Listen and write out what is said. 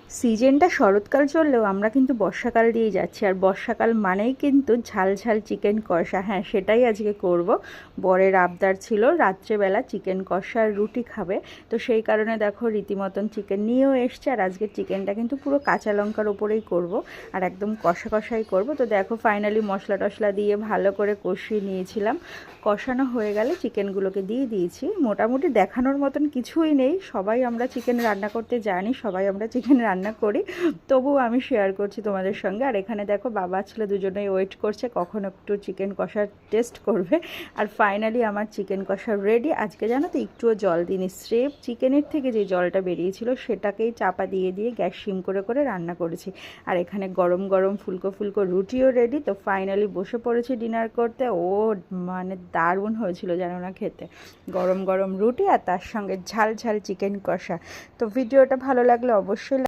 সিজনটা শরৎকাল চললেও আমরা কিন্তু বর্ষাকাল দিয়ে যাচ্ছি, আর বর্ষাকাল মানেই কিন্তু ঝাল ঝাল চিকেন কষা। হ্যাঁ, সেটাই আজকে করব। বরের আবদার ছিল রাত্রেবেলা চিকেন কষা আর রুটি খাবে, তো সেই কারণে দেখো রীতিমতন চিকেন নিয়েও এসছে। আর আজকে চিকেনটা কিন্তু পুরো কাঁচা লঙ্কার ওপরেই করব, আর একদম কষা কষাই করব। তো দেখো ফাইনালি মশলা টশলা দিয়ে ভালো করে কষিয়ে নিয়েছিলাম। কষানো হয়ে গেলে চিকেনগুলোকে দিয়ে দিয়েছি। মোটামুটি দেখানোর মতন কিছুই নেই, সবাই আমরা চিকেন রান্না করতে জানি, সবাই আমরা চিকেন রান্না করি, তবুও আমি শেয়ার করছি তোমাদের সঙ্গে। আর এখানে দেখো বাবা ছেলে দুজনেই ওয়েট করছে কখন একটু চিকেন কষার টেস্ট করবে। আর ফাইনালি আমার চিকেন কষা রেডি। আজকে জানো তো একটুও জল দিইনি, স্রেফ চিকেনের থেকে যে জলটা বেরিয়েছিল সেটাকেই চাপা দিয়ে দিয়ে গ্যাস সিম করে করে রান্না করেছি। আর এখানে গরম গরম ফুলকো ফুলকো রুটিও রেডি। তো ফাইনালি বসে পড়েছি ডিনার করতে। ও মানে দারুণ হয়েছিল জানো না খেতে, গরম গরম রুটি আর তার সঙ্গে ঝাল ঝাল চিকেন কষা। তো ভিডিওটা ভালো লাগলে অবশ্যই